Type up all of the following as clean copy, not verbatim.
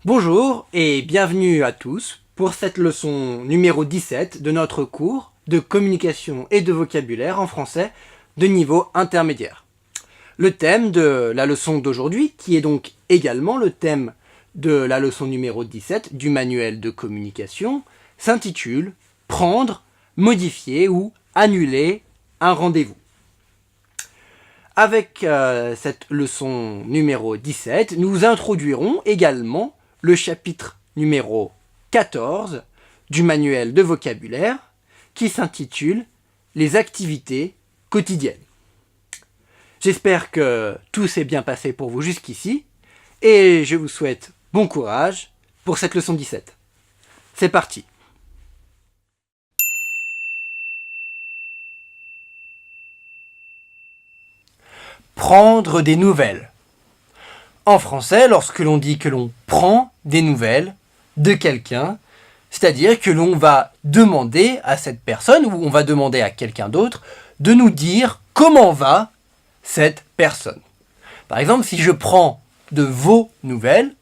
Bonjour et bienvenue à tous pour cette leçon numéro 17 de notre cours de communication et de vocabulaire en français de niveau intermédiaire. Le thème de la leçon d'aujourd'hui, qui est donc également le thème de la leçon numéro 17 du manuel de communication, s'intitule « Prendre, modifier ou annuler un rendez-vous ». Avec cette leçon numéro 17, nous introduirons également le chapitre numéro 14 du manuel de vocabulaire qui s'intitule « Les activités quotidiennes ». J'espère que tout s'est bien passé pour vous jusqu'ici et je vous souhaite bon courage pour cette leçon 17. C'est parti. Prendre des nouvelles. En français, lorsque l'on dit que l'on prend des nouvelles de quelqu'un, c'est-à-dire que l'on va demander à cette personne, ou on va demander à quelqu'un d'autre, de nous dire comment va cette personne. Par exemple, si je prends de vos nouvelles,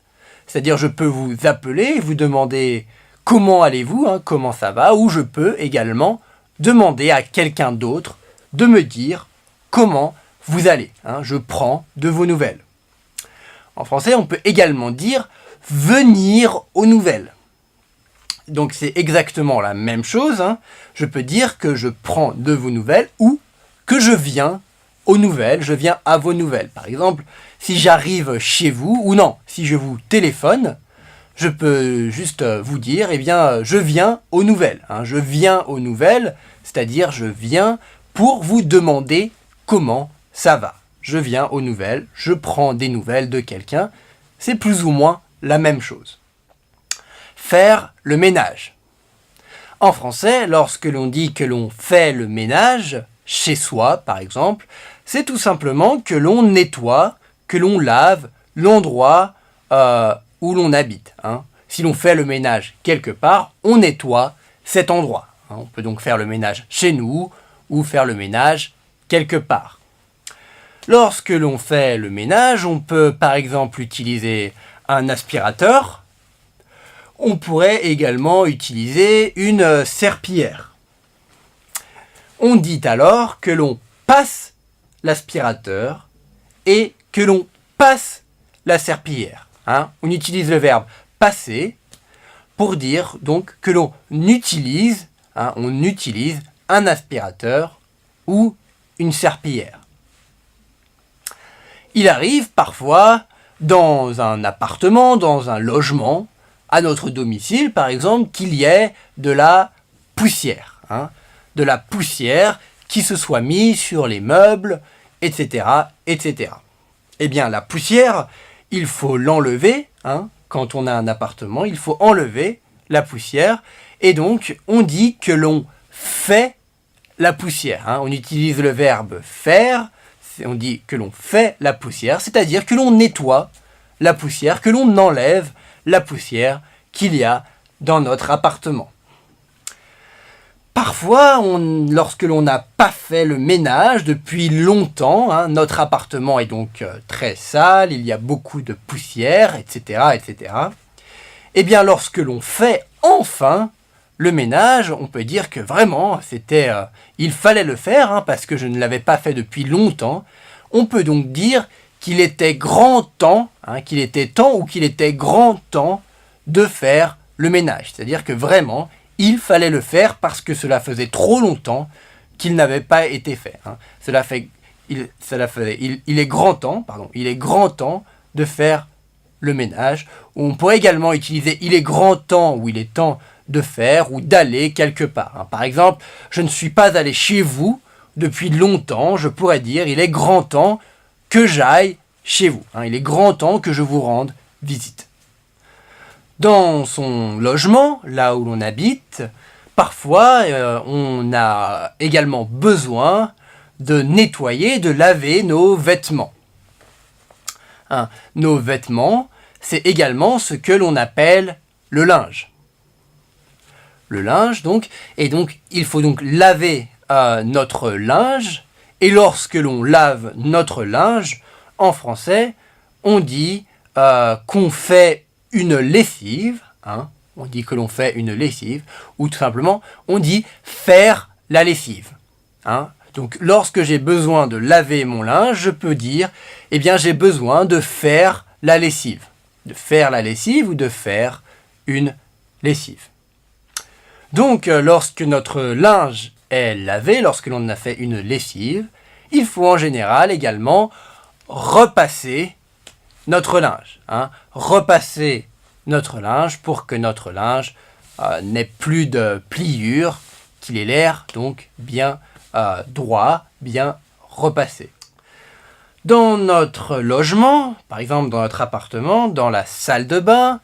c'est-à-dire je peux vous appeler, vous demander comment allez-vous, comment ça va, ou je peux également demander à quelqu'un d'autre de me dire comment vous allez. Je prends de vos nouvelles. En français, on peut également dire « venir aux nouvelles ». Donc c'est exactement la même chose. Je peux dire que je prends de vos nouvelles ou que je viens aux nouvelles, je viens à vos nouvelles. Par exemple, si j'arrive chez vous, ou non, si je vous téléphone, je peux juste vous dire, je viens aux nouvelles. Je viens aux nouvelles, c'est-à-dire je viens pour vous demander comment ça va. Je viens aux nouvelles, je prends des nouvelles de quelqu'un, c'est plus ou moins la même chose. Faire le ménage. En français, lorsque l'on dit que l'on fait le ménage, chez soi par exemple, c'est tout simplement que l'on nettoie, que l'on lave l'endroit où l'on habite. Si l'on fait le ménage quelque part, on nettoie cet endroit. On peut donc faire le ménage chez nous ou faire le ménage quelque part. Lorsque l'on fait le ménage, on peut par exemple utiliser un aspirateur. On pourrait également utiliser une serpillière. On dit alors que l'on passe l'aspirateur et que l'on passe la serpillière. On utilise le verbe passer pour dire donc que l'on utilise, on utilise un aspirateur ou une serpillière. Il arrive parfois dans un appartement, dans un logement, à notre domicile par exemple, qu'il y ait de la poussière. De la poussière qui se soit mise sur les meubles, etc. etc. Eh bien la poussière, il faut l'enlever. Quand on a un appartement, il faut enlever la poussière. Et donc on dit que l'on fait la poussière. On utilise le verbe faire. On dit que l'on fait la poussière, c'est-à-dire que l'on nettoie la poussière, que l'on enlève la poussière qu'il y a dans notre appartement. Parfois, lorsque l'on n'a pas fait le ménage depuis longtemps, notre appartement est donc très sale, il y a beaucoup de poussière, etc., etc. Eh bien, lorsque l'on fait enfin le ménage, on peut dire que vraiment, il fallait le faire parce que je ne l'avais pas fait depuis longtemps. On peut donc dire qu'il était grand temps, qu'il était temps ou qu'il était grand temps de faire le ménage. C'est-à-dire que vraiment, il fallait le faire parce que cela faisait trop longtemps qu'il n'avait pas été fait. Il est grand temps de faire le ménage. On pourrait également utiliser il est grand temps ou il est temps de faire ou d'aller quelque part. Par exemple, je ne suis pas allé chez vous depuis longtemps, je pourrais dire il est grand temps que j'aille chez vous. Il est grand temps que je vous rende visite. Dans son logement, là où l'on habite, parfois on a également besoin de nettoyer, de laver nos vêtements. Nos vêtements, c'est également ce que l'on appelle le linge. Le linge, donc, et donc il faut donc laver notre linge, et lorsque l'on lave notre linge, en français, on dit qu'on fait une lessive, hein, on dit que l'on fait une lessive, ou tout simplement, on dit faire la lessive. Hein. Donc, lorsque j'ai besoin de laver mon linge, je peux dire, eh bien, j'ai besoin de faire la lessive. De faire la lessive ou de faire une lessive. Donc, lorsque notre linge est lavé, lorsque l'on a fait une lessive, il faut en général également repasser notre linge. Hein. Repasser notre linge pour que notre linge n'ait plus de pliure, qu'il ait l'air donc bien droit, bien repassé. Dans notre logement, par exemple dans notre appartement, dans la salle de bain,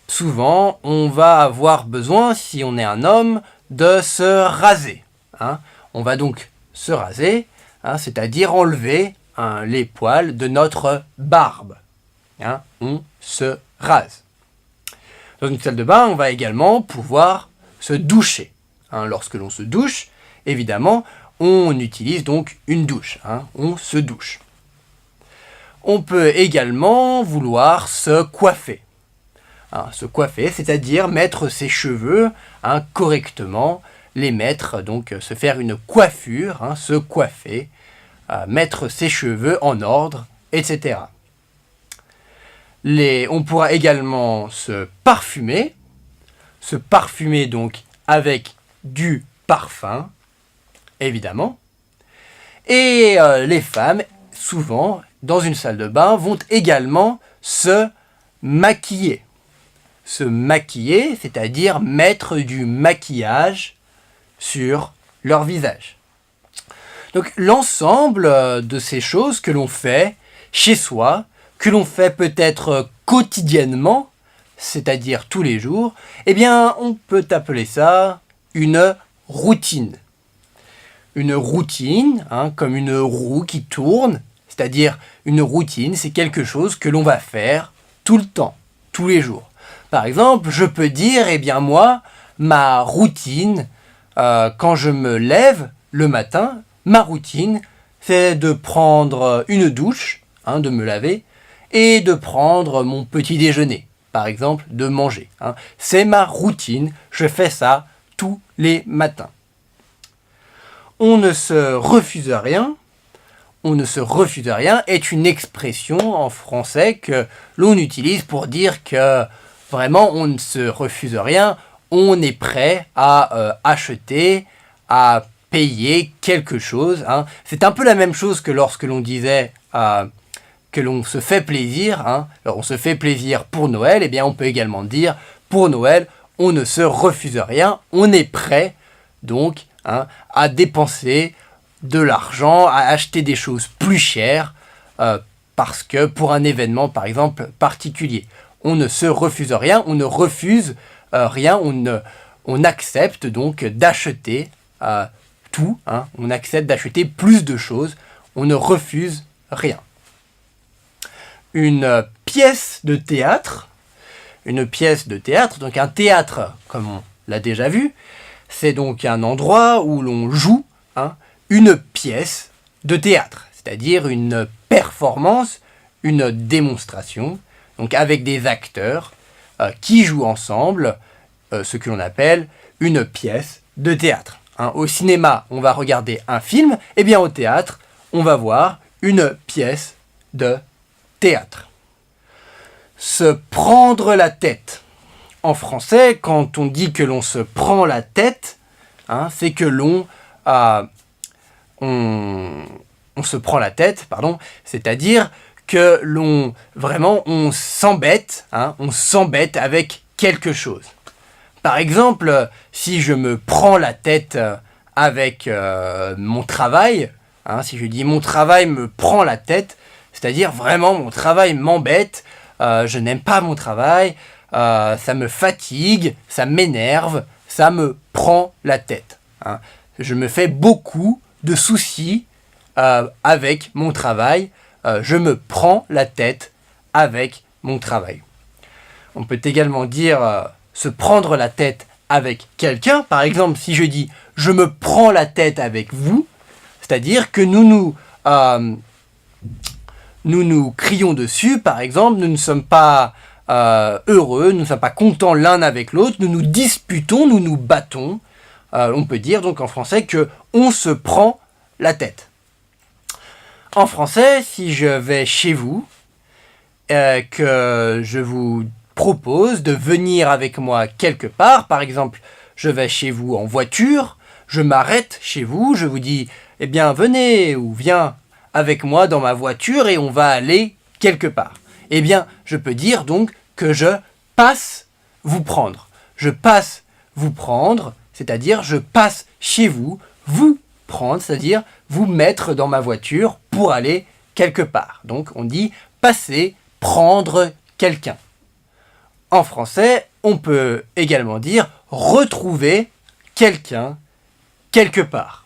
souvent on va avoir besoin, si on est un homme, de se raser. Hein. On va donc se raser, hein, c'est-à-dire enlever les poils de notre barbe. Hein. On se rase. Dans une salle de bain, on va également pouvoir se doucher. Hein. Lorsque l'on se douche, évidemment, on utilise donc une douche. Hein. On se douche. On peut également vouloir se coiffer. Hein, se coiffer, c'est-à-dire mettre ses cheveux correctement, les mettre, donc se faire une coiffure, hein, se coiffer, mettre ses cheveux en ordre, etc. On pourra également se parfumer donc avec du parfum, évidemment. Et les femmes, souvent, dans une salle de bain, vont également se maquiller. Se maquiller, c'est-à-dire mettre du maquillage sur leur visage. Donc l'ensemble de ces choses que l'on fait chez soi, que l'on fait peut-être quotidiennement, c'est-à-dire tous les jours, eh bien on peut appeler ça une routine. Une routine, hein, comme une roue qui tourne, c'est-à-dire une routine, c'est quelque chose que l'on va faire tout le temps, tous les jours. Par exemple, je peux dire, eh bien moi, ma routine, quand je me lève le matin, ma routine, c'est de prendre une douche, hein, de me laver, et de prendre mon petit déjeuner, par exemple, de manger. Hein. C'est ma routine, je fais ça tous les matins. On ne se refuse rien. On ne se refuse rien est une expression en français que l'on utilise pour dire que vraiment on ne se refuse rien, on est prêt à acheter, à payer quelque chose. Hein. C'est un peu la même chose que lorsque l'on disait que l'on se fait plaisir. Hein. Alors on se fait plaisir pour Noël, et bien on peut également dire pour Noël, on ne se refuse rien, on est prêt donc à dépenser de l'argent, à acheter des choses plus chères parce que pour un événement par exemple particulier. On ne se refuse rien, on ne refuse rien, on accepte donc d'acheter tout, hein, on accepte d'acheter plus de choses, on ne refuse rien. Une pièce de théâtre, donc un théâtre comme on l'a déjà vu, c'est donc un endroit où l'on joue une pièce de théâtre, c'est-à-dire une performance, une démonstration, donc avec des acteurs qui jouent ensemble ce que l'on appelle une pièce de théâtre. Hein. Au cinéma, on va regarder un film, et bien au théâtre, on va voir une pièce de théâtre. Se prendre la tête. En français, quand on dit que l'on se prend la tête, c'est que on se prend la tête, c'est-à-dire que on s'embête, on s'embête avec quelque chose. Par exemple, si je me prends la tête avec mon travail, si je dis mon travail me prend la tête, c'est-à-dire vraiment mon travail m'embête, je n'aime pas mon travail, ça me fatigue, ça m'énerve, ça me prend la tête. Je me fais beaucoup de soucis avec mon travail, je me prends la tête avec mon travail. On peut également dire se prendre la tête avec quelqu'un. Par exemple, si je dis je me prends la tête avec vous, c'est-à-dire que nous nous crions dessus, par exemple, nous ne sommes pas heureux, nous ne sommes pas contents l'un avec l'autre, nous nous disputons, nous nous battons. On peut dire donc en français que on se prend la tête. En français, si je vais chez vous, que je vous propose de venir avec moi quelque part, par exemple, je vais chez vous en voiture, je m'arrête chez vous, je vous dis, eh bien venez ou viens avec moi dans ma voiture et on va aller quelque part. Eh bien, je peux dire donc que je passe vous prendre. Je passe vous prendre, c'est-à-dire je passe chez vous prendre, c'est-à-dire vous mettre dans ma voiture pour aller quelque part. Donc on dit passer, prendre quelqu'un. En français, on peut également dire retrouver quelqu'un quelque part.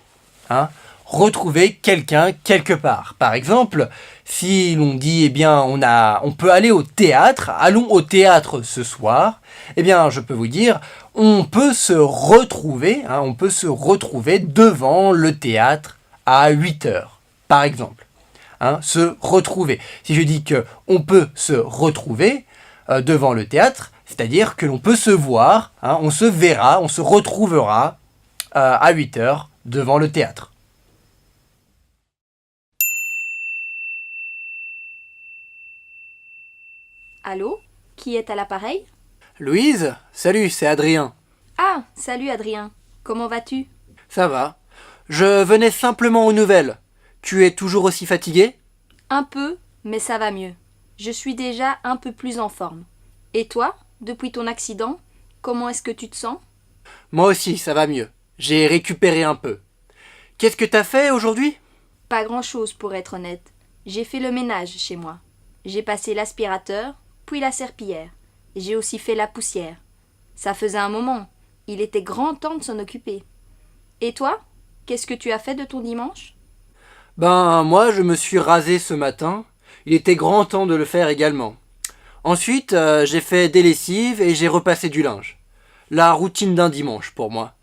Retrouver quelqu'un quelque part. Par exemple, si l'on dit, eh bien, on peut aller au théâtre, allons au théâtre ce soir, eh bien, je peux vous dire, on peut se retrouver devant le théâtre à 8 heures, par exemple. Se retrouver. Si je dis que on peut se retrouver devant le théâtre, c'est-à-dire que l'on peut se voir, on se verra, on se retrouvera à 8 heures devant le théâtre. Allô? Qui est à l'appareil? Louise, salut, c'est Adrien. Ah, salut Adrien. Comment vas-tu? Ça va. Je venais simplement aux nouvelles. Tu es toujours aussi fatigué? Un peu, mais ça va mieux. Je suis déjà un peu plus en forme. Et toi, depuis ton accident, comment est-ce que tu te sens? Moi aussi, ça va mieux. J'ai récupéré un peu. Qu'est-ce que t'as fait aujourd'hui? Pas grand-chose pour être honnête. J'ai fait le ménage chez moi. J'ai passé l'aspirateur, puis la serpillière. J'ai aussi fait la poussière. Ça faisait un moment. Il était grand temps de s'en occuper. Et toi, qu'est-ce que tu as fait de ton dimanche? Ben, moi, je me suis rasé ce matin. Il était grand temps de le faire également. Ensuite, j'ai fait des lessives et j'ai repassé du linge. La routine d'un dimanche pour moi.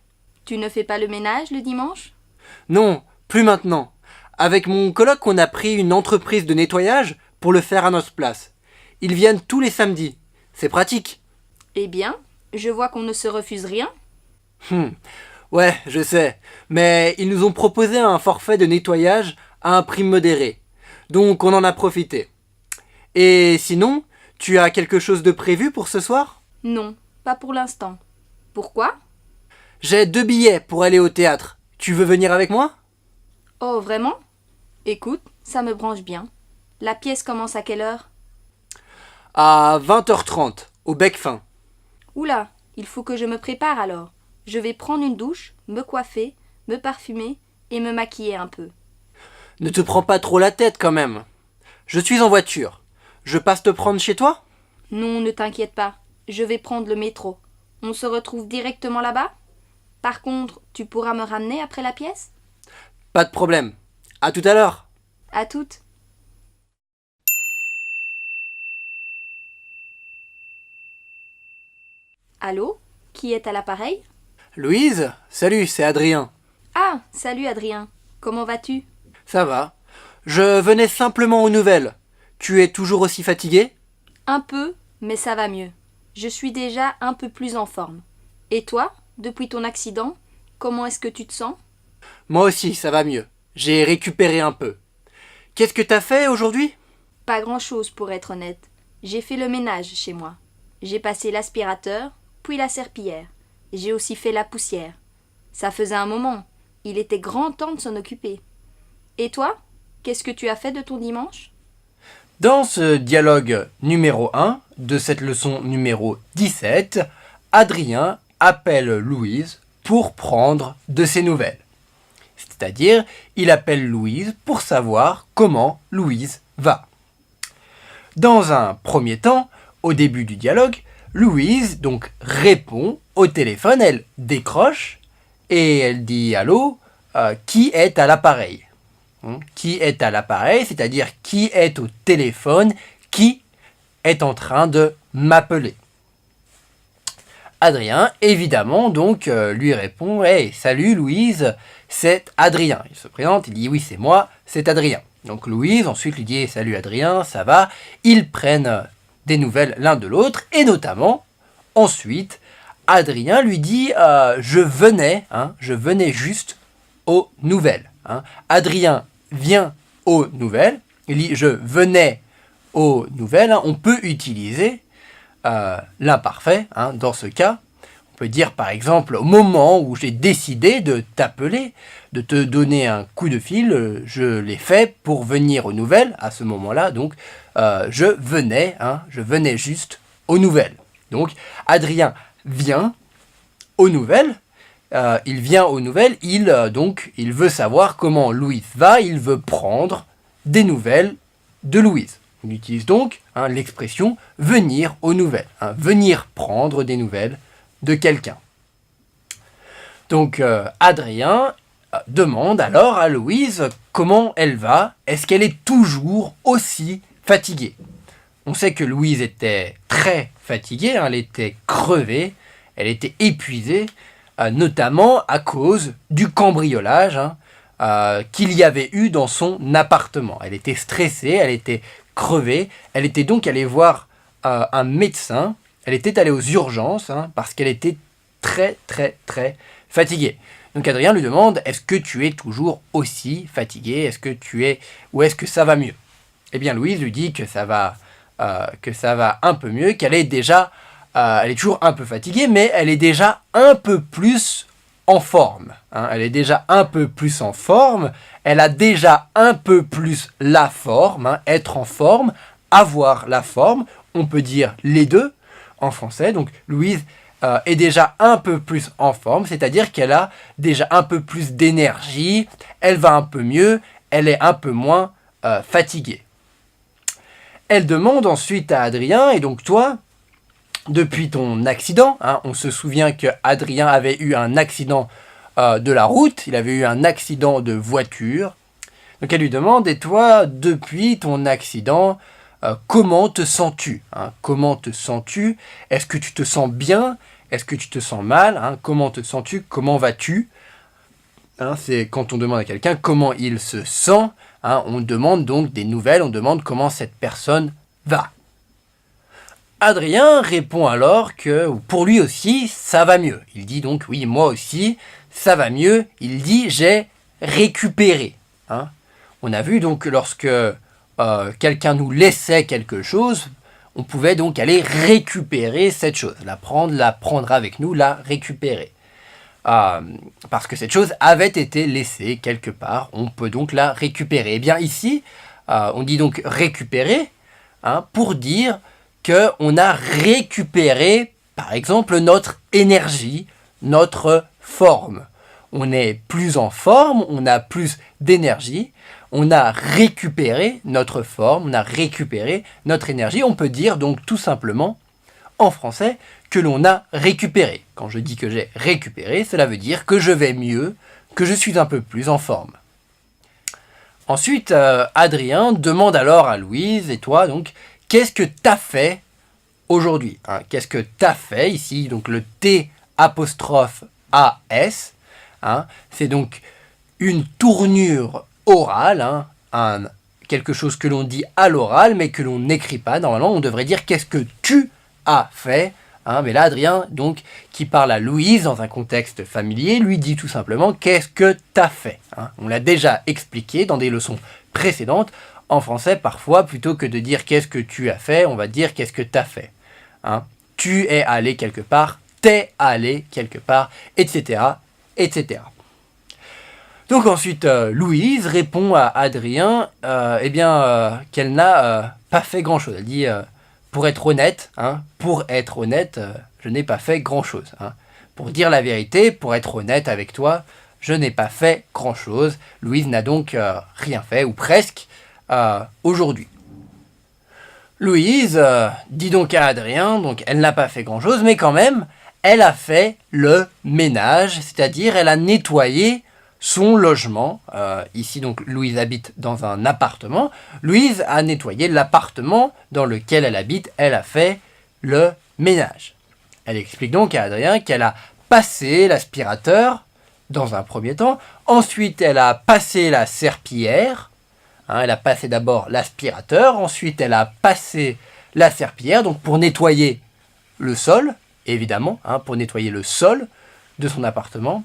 Tu ne fais pas le ménage le dimanche? Non, plus maintenant. Avec mon coloc, on a pris une entreprise de nettoyage pour le faire à notre place. Ils viennent tous les samedis. C'est pratique. Eh bien, je vois qu'on ne se refuse rien. Ouais, je sais. Mais ils nous ont proposé un forfait de nettoyage à un prix modéré. Donc on en a profité. Et sinon, tu as quelque chose de prévu pour ce soir? Non, pas pour l'instant. Pourquoi? J'ai 2 billets pour aller au théâtre. Tu veux venir avec moi? Oh, vraiment? Écoute, ça me branche bien. La pièce commence à quelle heure? À 20h30, au bec fin. Oula, il faut que je me prépare alors. Je vais prendre une douche, me coiffer, me parfumer et me maquiller un peu. Ne te prends pas trop la tête quand même. Je suis en voiture. Je passe te prendre chez toi? Non, ne t'inquiète pas. Je vais prendre le métro. On se retrouve directement là-bas? Par contre, tu pourras me ramener après la pièce? Pas de problème. À tout à l'heure. À toutes. Allô? Qui est à l'appareil? Louise, salut, c'est Adrien. Ah, salut Adrien. Comment vas-tu? Ça va. Je venais simplement aux nouvelles. Tu es toujours aussi fatigué? Un peu, mais ça va mieux. Je suis déjà un peu plus en forme. Et toi, depuis ton accident, comment est-ce que tu te sens? Moi aussi, ça va mieux. J'ai récupéré un peu. Qu'est-ce que t'as fait aujourd'hui? Pas grand-chose pour être honnête. J'ai fait le ménage chez moi. J'ai passé l'aspirateur, puis la serpillière. J'ai aussi fait la poussière. Ça faisait un moment. Il était grand temps de s'en occuper. Et toi, qu'est-ce que tu as fait de ton dimanche? Dans ce dialogue numéro 1 de cette leçon numéro 17, Adrien appelle Louise pour prendre de ses nouvelles. C'est-à-dire, il appelle Louise pour savoir comment Louise va. Dans un premier temps, au début du dialogue, Louise donc répond au téléphone, elle décroche et elle dit allô, qui est à l'appareil? Qui est à l'appareil, c'est-à-dire qui est au téléphone, qui est en train de m'appeler. Adrien, évidemment, donc, lui répond hey, salut Louise, c'est Adrien. Il se présente, il dit oui, c'est moi, c'est Adrien. Donc Louise ensuite lui dit salut Adrien, ça va. Ils prennent des nouvelles l'un de l'autre, et notamment, ensuite, Adrien lui dit je venais juste aux nouvelles. Adrien vient aux nouvelles, il dit je venais aux nouvelles. On peut utiliser l'imparfait dans ce cas. On peut dire par exemple au moment où j'ai décidé de t'appeler, de te donner un coup de fil, je l'ai fait pour venir aux nouvelles à ce moment-là. Donc je venais juste aux nouvelles. Donc Adrien vient aux nouvelles. Il vient aux nouvelles. Il veut savoir comment Louise va. Il veut prendre des nouvelles de Louise. On utilise donc l'expression venir aux nouvelles. Venir prendre des nouvelles de quelqu'un. Donc Adrien demande alors à Louise comment elle va. Est-ce qu'elle est toujours aussi fatiguée? On sait que Louise était très fatiguée, elle était crevée, elle était épuisée, notamment à cause du cambriolage qu'il y avait eu dans son appartement. Elle était stressée, elle était crevée, elle était donc allée voir un médecin, elle était allée aux urgences parce qu'elle était très très très fatiguée. Donc Adrien lui demande, est-ce que tu es toujours aussi fatiguée? Ou est-ce que ça va mieux? Eh bien Louise lui dit que ça va un peu mieux, qu'elle est déjà, elle est toujours un peu fatiguée, mais elle est déjà un peu plus en forme. Elle est déjà un peu plus en forme, elle a déjà un peu plus la forme, être en forme, avoir la forme, on peut dire les deux en français. Donc Louise est déjà un peu plus en forme, c'est-à-dire qu'elle a déjà un peu plus d'énergie, elle va un peu mieux, elle est un peu moins fatiguée. Elle demande ensuite à Adrien, et donc toi, depuis ton accident, on se souvient que Adrien avait eu un accident de la route, il avait eu un accident de voiture. Donc elle lui demande, et toi, depuis ton accident, comment te sens-tu? Comment te sens-tu? Est-ce que tu te sens bien? Est-ce que tu te sens mal? Comment te sens-tu? Comment vas-tu? C'est quand on demande à quelqu'un comment il se sent. On demande donc des nouvelles, on demande comment cette personne va. Adrien répond alors que pour lui aussi, ça va mieux. Il dit donc, oui, moi aussi, ça va mieux. Il dit, j'ai récupéré. On a vu donc lorsque quelqu'un nous laissait quelque chose, on pouvait donc aller récupérer cette chose. La prendre avec nous, la récupérer. Parce que cette chose avait été laissée quelque part, on peut donc la récupérer. Et bien ici, on dit donc récupérer, pour dire qu'on a récupéré, par exemple, notre énergie, notre forme. On est plus en forme, on a plus d'énergie, on a récupéré notre forme, on a récupéré notre énergie. On peut dire donc tout simplement, en français, que l'on a récupéré. Quand je dis que j'ai récupéré, cela veut dire que je vais mieux, que je suis un peu plus en forme. Ensuite, Adrien demande alors à Louise, et toi donc, qu'est-ce que t'as fait aujourd'hui? Qu'est-ce que t'as fait ici? Donc le T apostrophe AS, c'est donc une tournure orale, quelque chose que l'on dit à l'oral, mais que l'on n'écrit pas. Normalement, on devrait dire qu'est-ce que tu as fait? Mais là, Adrien, donc, qui parle à Louise dans un contexte familier, lui dit tout simplement qu'est-ce que t'as fait. On l'a déjà expliqué dans des leçons précédentes. En français, parfois, plutôt que de dire qu'est-ce que tu as fait, on va dire qu'est-ce que t'as fait. Tu es allé quelque part, t'es allé quelque part, etc., etc. Donc ensuite, Louise répond à Adrien qu'elle n'a pas fait grand-chose. Elle dit, pour être honnête, je n'ai pas fait grand-chose. Pour dire la vérité, pour être honnête avec toi, je n'ai pas fait grand-chose. Louise n'a donc rien fait, ou presque, aujourd'hui. Louise dit donc à Adrien, donc elle n'a pas fait grand-chose, mais quand même, elle a fait le ménage, c'est-à-dire elle a nettoyé son logement. Ici, donc, Louise habite dans un appartement. Louise a nettoyé l'appartement dans lequel elle habite. Elle a fait le ménage. Elle explique donc à Adrien qu'elle a passé l'aspirateur dans un premier temps. Ensuite, elle a passé la serpillière. Elle a passé d'abord l'aspirateur. Ensuite, elle a passé la serpillière, donc pour nettoyer le sol, évidemment, pour nettoyer le sol de son appartement.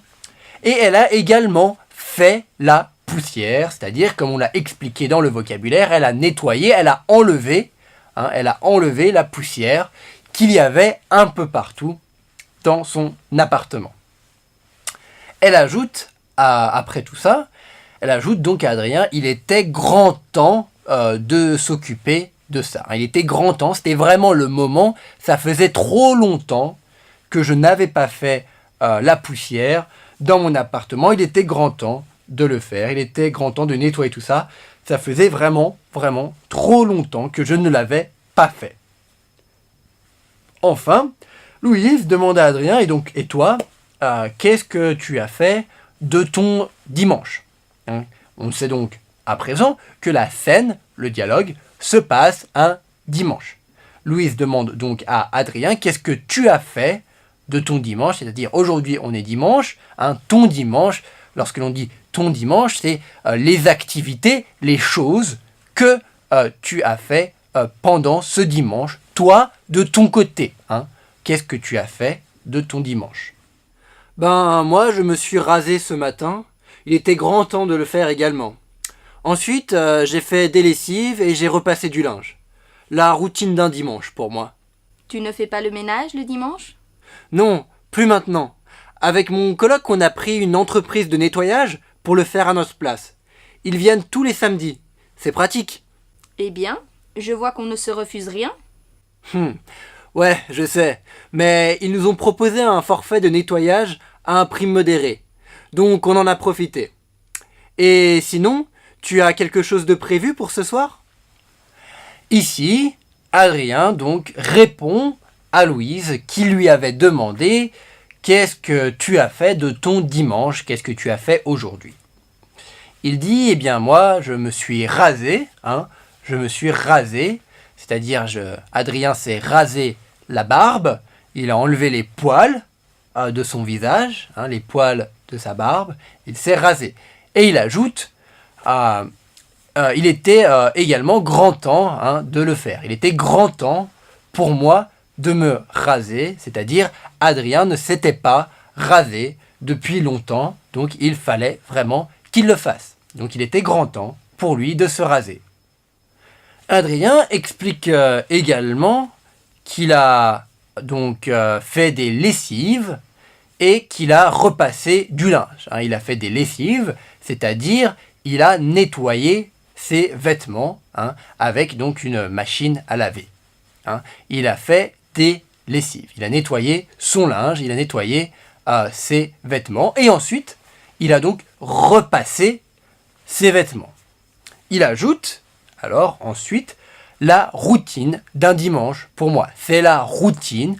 Et elle a également fait la poussière, c'est-à-dire, comme on l'a expliqué dans le vocabulaire, elle a nettoyé, elle a enlevé la poussière qu'il y avait un peu partout dans son appartement. Elle ajoute, après tout ça, elle ajoute donc à Adrien, il était grand temps de s'occuper de ça. Il était grand temps, c'était vraiment le moment, ça faisait trop longtemps que je n'avais pas fait la poussière dans mon appartement, il était grand temps de le faire, il était grand temps de nettoyer tout ça, ça faisait vraiment, vraiment trop longtemps que je ne l'avais pas fait. Enfin, Louise demande à Adrien, et toi, qu'est-ce que tu as fait de ton dimanche ? On sait donc à présent que la scène, le dialogue, se passe un dimanche. Louise demande donc à Adrien, qu'est-ce que tu as fait de ton dimanche ? C'est-à-dire, aujourd'hui on est dimanche, ton dimanche, lorsque l'on dit ton dimanche, c'est les activités, les choses que tu as fait pendant ce dimanche, toi, de ton côté. Qu'est-ce que tu as fait de ton dimanche ? Ben, moi, je me suis rasé ce matin. Il était grand temps de le faire également. Ensuite, j'ai fait des lessives et j'ai repassé du linge. La routine d'un dimanche pour moi. Tu ne fais pas le ménage le dimanche ? Non, plus maintenant. Avec mon coloc, on a pris une entreprise de nettoyage pour le faire à notre place. Ils viennent tous les samedis. C'est pratique. Eh bien, je vois qu'on ne se refuse rien. Ouais, je sais. Mais ils nous ont proposé un forfait de nettoyage à un prix modéré. Donc on en a profité. Et sinon, tu as quelque chose de prévu pour ce soir ? Ici, Adrien donc répond à Louise qui lui avait demandé « Qu'est-ce que tu as fait de ton dimanche ? Qu'est-ce que tu as fait aujourd'hui ?» Il dit « Eh bien moi, je me suis rasé. Je me suis rasé. » C'est-à-dire, Adrien s'est rasé la barbe. Il a enlevé les poils de son visage, les poils de sa barbe. Il s'est rasé. Et il ajoute il était également grand temps de le faire. Il était grand temps pour moi de me raser, c'est-à-dire Adrien ne s'était pas rasé depuis longtemps, donc il fallait vraiment qu'il le fasse. Donc il était grand temps pour lui de se raser. Adrien explique également qu'il a donc fait des lessives et qu'il a repassé du linge. Il a fait des lessives, c'est-à-dire il a nettoyé ses vêtements avec donc une machine à laver. Il a fait des lessives. Il a nettoyé son linge, il a nettoyé ses vêtements et ensuite il a donc repassé ses vêtements. Il ajoute alors ensuite la routine d'un dimanche pour moi. C'est la routine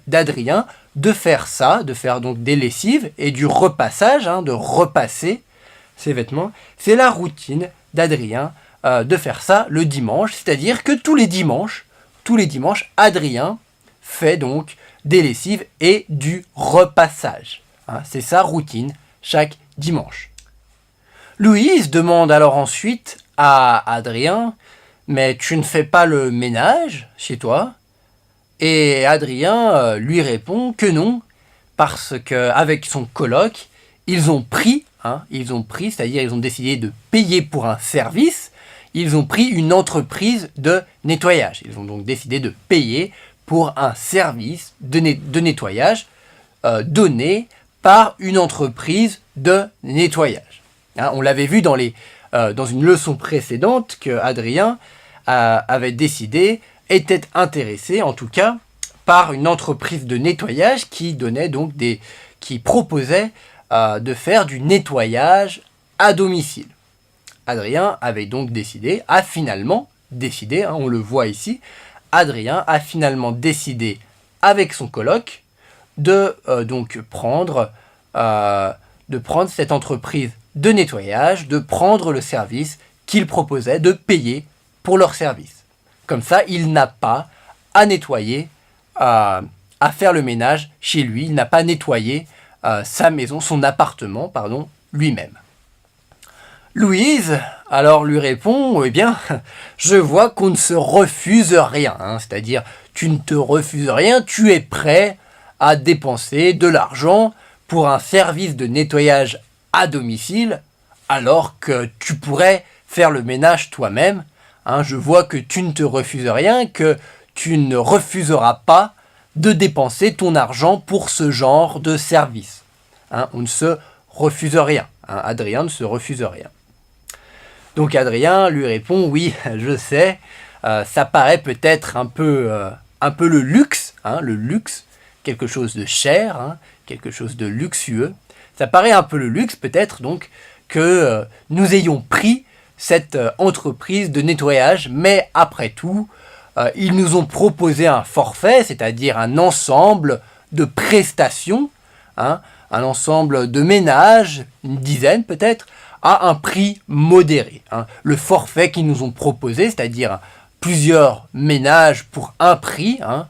d'Adrien de faire ça, de faire donc des lessives et du repassage, de repasser ses vêtements. C'est la routine d'Adrien de faire ça le dimanche, c'est-à-dire que tous les dimanches, Adrien fait donc des lessives et du repassage. C'est sa routine chaque dimanche. Louise demande alors ensuite à Adrien « Mais tu ne fais pas le ménage chez toi ?» Et Adrien lui répond que non, parce qu'avec son coloc, ils ont pris, c'est-à-dire ils ont décidé de payer pour un service, ils ont pris une entreprise de nettoyage. Ils ont donc décidé de payer pour un service de nettoyage donné par une entreprise de nettoyage. On l'avait vu dans une leçon précédente que Adrien avait décidé, était intéressé en tout cas par une entreprise de nettoyage qui donnait donc qui proposait de faire du nettoyage à domicile. Adrien avait donc a finalement décidé, on le voit ici, Adrien a finalement décidé avec son coloc de prendre cette entreprise de nettoyage, de prendre le service qu'il proposait, de payer pour leur service. Comme ça, il n'a pas à nettoyer, à faire le ménage chez lui, il n'a pas nettoyé sa maison, son appartement, lui-même. Louise, alors lui répond, eh bien, je vois qu'on ne se refuse rien, hein, c'est-à-dire tu ne te refuses rien, tu es prêt à dépenser de l'argent pour un service de nettoyage à domicile, alors que tu pourrais faire le ménage toi-même. Hein, je vois que tu ne te refuses rien, que tu ne refuseras pas de dépenser ton argent pour ce genre de service. Hein, on ne se refuse rien. Hein, Adrien ne se refuse rien. Donc Adrien lui répond, oui, je sais, ça paraît peut-être un peu le luxe, hein, le luxe, quelque chose de cher, hein, quelque chose de luxueux. Ça paraît un peu le luxe peut-être donc que nous ayons pris cette entreprise de nettoyage, mais après tout, ils nous ont proposé un forfait, c'est-à-dire un ensemble de prestations, hein, un ensemble de ménages, une dizaine peut-être, à un prix modéré. Hein. Le forfait qu'ils nous ont proposé, c'est-à-dire plusieurs ménages pour un prix, hein,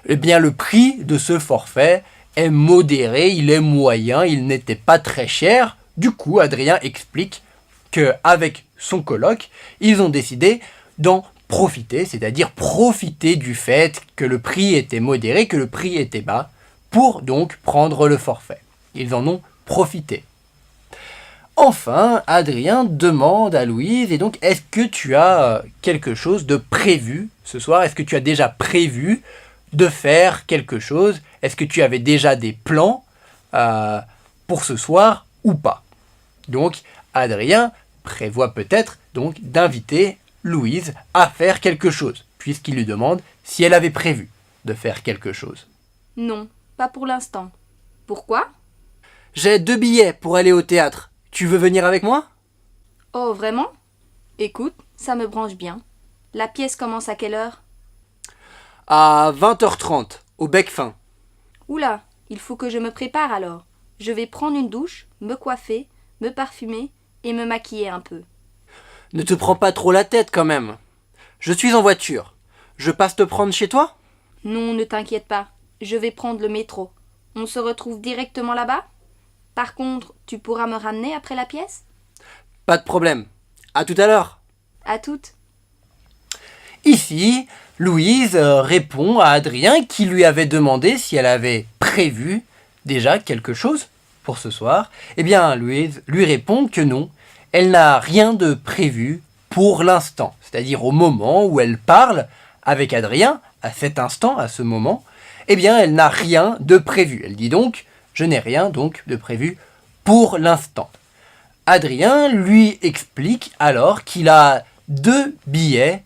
eh bien le prix de ce forfait est modéré, il est moyen, il n'était pas très cher. Du coup, Adrien explique qu'avec son coloc, ils ont décidé d'en profiter, c'est-à-dire profiter du fait que le prix était modéré, que le prix était bas, pour donc prendre le forfait. Ils en ont profité. Enfin, Adrien demande à Louise, et donc, est-ce que tu as quelque chose de prévu ce soir? Est-ce que tu as déjà prévu de faire quelque chose? Est-ce que tu avais déjà des plans pour ce soir ou pas? Donc, Adrien prévoit peut-être donc d'inviter Louise à faire quelque chose, puisqu'il lui demande si elle avait prévu de faire quelque chose. Non, pas pour l'instant. Pourquoi? J'ai 2 billets pour aller au théâtre. Tu veux venir avec moi? Oh, vraiment? Écoute, ça me branche bien. La pièce commence à quelle heure? À 20h30, au bec fin. Oula, il faut que je me prépare alors. Je vais prendre une douche, me coiffer, me parfumer et me maquiller un peu. Ne te prends pas trop la tête quand même. Je suis en voiture. Je passe te prendre chez toi? Non, ne t'inquiète pas. Je vais prendre le métro. On se retrouve directement là-bas? Par contre, tu pourras me ramener après la pièce? Pas de problème. À tout à l'heure. À toutes. Ici, Louise répond à Adrien qui lui avait demandé si elle avait prévu déjà quelque chose pour ce soir. Eh bien, Louise lui répond que non, elle n'a rien de prévu pour l'instant. C'est-à-dire au moment où elle parle avec Adrien, à cet instant, à ce moment, eh bien, elle n'a rien de prévu. Elle dit donc, je n'ai rien donc de prévu pour l'instant. Adrien lui explique alors qu'il a 2 billets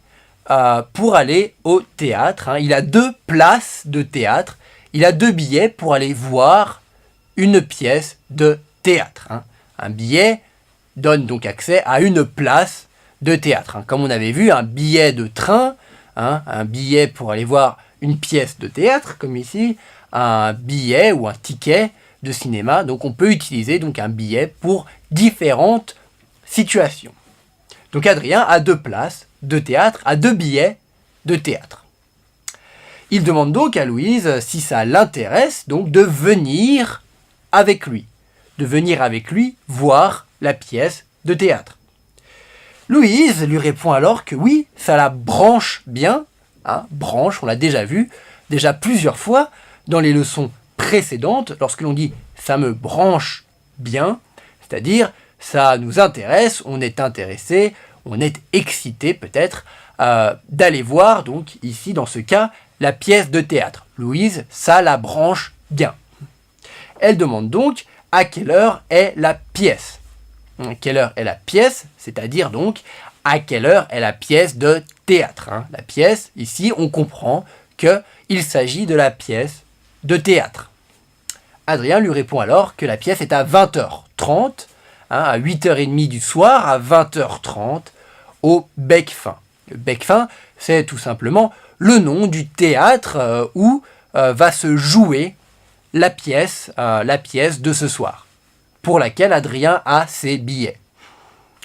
pour aller au théâtre. Hein. Il a 2 places de théâtre. Il a 2 billets pour aller voir une pièce de théâtre. Hein. Un billet donne donc accès à une place de théâtre. Hein. Comme on avait vu, un billet de train, hein, un billet pour aller voir une pièce de théâtre, comme ici, un billet ou un ticket de cinéma. Donc on peut utiliser donc un billet pour différentes situations. Donc Adrien a 2 places de théâtre, a 2 billets de théâtre. Il demande donc à Louise si ça l'intéresse donc de venir avec lui. De venir avec lui voir la pièce de théâtre. Louise lui répond alors que oui, ça la branche bien. Hein, branche, on l'a déjà vu, déjà plusieurs fois dans les leçons précédentes, lorsque l'on dit « ça me branche bien », c'est-à-dire ça nous intéresse, on est intéressé, on est excité peut-être d'aller voir, donc ici dans ce cas, la pièce de théâtre. Louise, ça la branche bien. Elle demande donc à quelle heure est la pièce. À quelle heure est la pièce, c'est-à-dire donc à quelle heure est la pièce de théâtre. Hein. La pièce, ici, on comprend qu'il s'agit de la pièce de théâtre. Adrien lui répond alors que la pièce est à 20h30, hein, à 8h30 du soir, à 20h30, au bec fin. Le bec fin, c'est tout simplement le nom du théâtre où va se jouer la pièce de ce soir, pour laquelle Adrien a ses billets.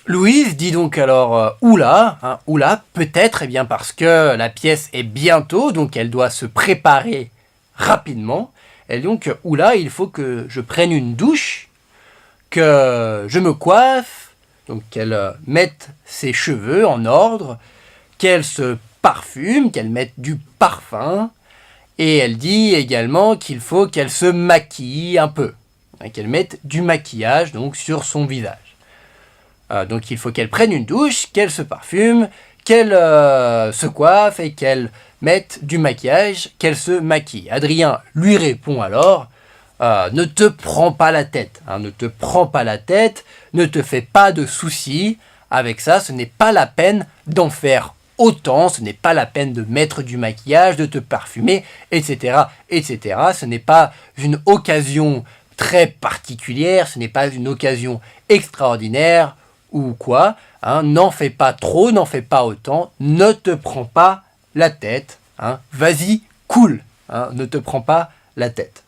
Louise dit donc alors oula, hein, oula, peut-être, eh bien parce que la pièce est bientôt, donc elle doit se préparer rapidement. Et donc oula, il faut que je prenne une douche, que je me coiffe, donc qu'elle mette ses cheveux en ordre, qu'elle se parfume, qu'elle mette du parfum, et elle dit également qu'il faut qu'elle se maquille un peu, qu'elle mette du maquillage donc sur son visage. Donc il faut qu'elle prenne une douche, qu'elle se parfume, qu'elle se coiffe et qu'elle mette du maquillage, qu'elle se maquille. Adrien lui répond alors ne te prends pas la tête, ne te prends pas la tête, ne te fais pas de soucis avec ça, ce n'est pas la peine d'en faire autant, ce n'est pas la peine de mettre du maquillage, de te parfumer, etc., etc. Ce n'est pas une occasion très particulière, ce n'est pas une occasion extraordinaire ou quoi, n'en fais pas trop, n'en fais pas autant, ne te prends pas la tête, vas-y, cool, ne te prends pas la tête.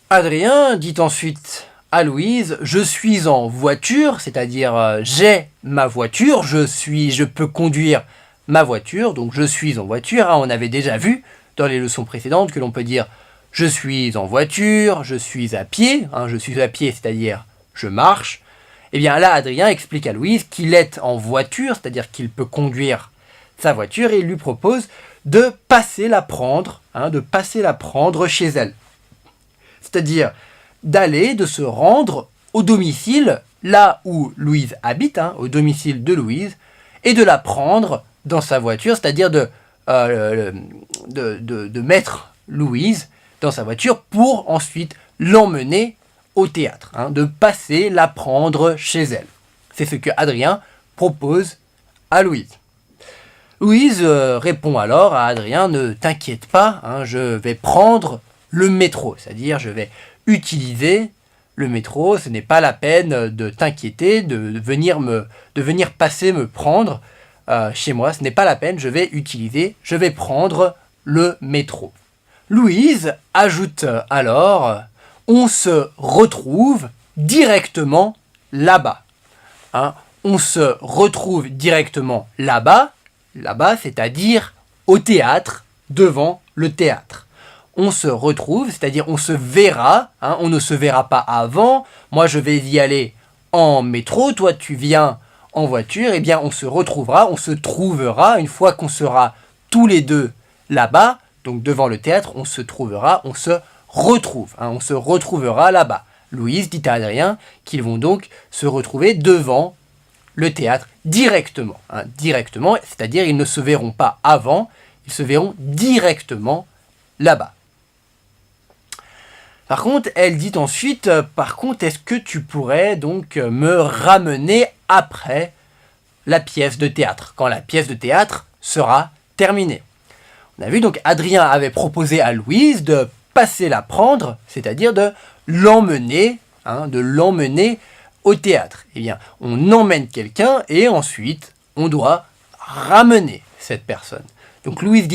Adrien dit ensuite à Louise, je suis en voiture, c'est-à-dire j'ai ma voiture, je peux conduire ma voiture, donc je suis en voiture. On avait déjà vu dans les leçons précédentes que l'on peut dire je suis en voiture, je suis à pied, je suis à pied, c'est-à-dire je marche. Et bien là, Adrien explique à Louise qu'il est en voiture, c'est-à-dire qu'il peut conduire sa voiture, et il lui propose de passer la prendre chez elle. C'est-à-dire de se rendre au domicile, là où Louise habite, au domicile de Louise, et de la prendre dans sa voiture, c'est-à-dire de mettre Louise dans sa voiture pour ensuite l'emmener au théâtre, de passer la prendre chez elle. C'est ce que Adrien propose à Louise. Louise répond alors à Adrien, ne t'inquiète pas, je vais prendre le métro, c'est-à-dire je vais utiliser le métro, ce n'est pas la peine de t'inquiéter, de venir passer me prendre chez moi, ce n'est pas la peine, je vais prendre le métro. Louise ajoute alors, on se retrouve directement là-bas. On se retrouve directement là-bas, c'est-à-dire au théâtre, devant le théâtre. On se retrouve, c'est-à-dire on se verra, on ne se verra pas avant, moi je vais y aller en métro, toi tu viens en voiture, et bien on se retrouvera, on se trouvera, une fois qu'on sera tous les deux là-bas, donc devant le théâtre, on se trouvera, on se retrouve, on se retrouvera là-bas. Louise dit à Adrien qu'ils vont donc se retrouver devant le théâtre directement, c'est-à-dire ils ne se verront pas avant, ils se verront directement là-bas. Par contre, elle dit ensuite, est-ce que tu pourrais donc me ramener après la pièce de théâtre, quand la pièce de théâtre sera terminée. On a vu donc Adrien avait proposé à Louise de passer la prendre, c'est-à-dire de l'emmener au théâtre. Eh bien, on emmène quelqu'un et ensuite on doit ramener cette personne. Donc Louise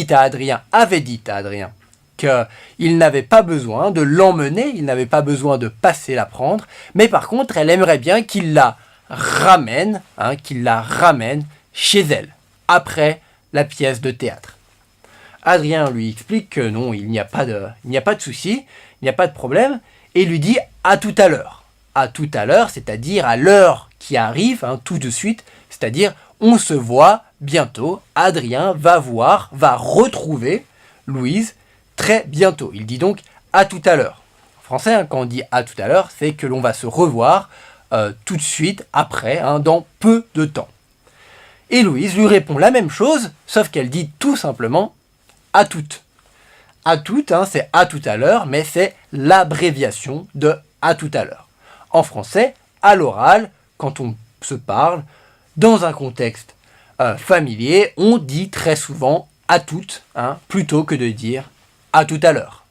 avait dit à Adrien qu'il n'avait pas besoin de l'emmener, il n'avait pas besoin de passer la prendre, mais par contre, elle aimerait bien qu'il la ramène chez elle, après la pièce de théâtre. Adrien lui explique que non, il n'y a pas de souci, il n'y a pas de problème, et lui dit à tout à l'heure. À tout à l'heure, c'est-à-dire à l'heure qui arrive, tout de suite, c'est-à-dire on se voit bientôt, Adrien va retrouver Louise très bientôt. Il dit donc à tout à l'heure. En français, quand on dit à tout à l'heure, c'est que l'on va se revoir tout de suite après, dans peu de temps. Et Louise lui répond la même chose, sauf qu'elle dit tout simplement à toutes. À toutes, c'est à tout à l'heure, mais c'est l'abréviation de à tout à l'heure. En français, à l'oral, quand on se parle, dans un contexte familier, on dit très souvent à toutes, plutôt que de dire à tout à l'heure.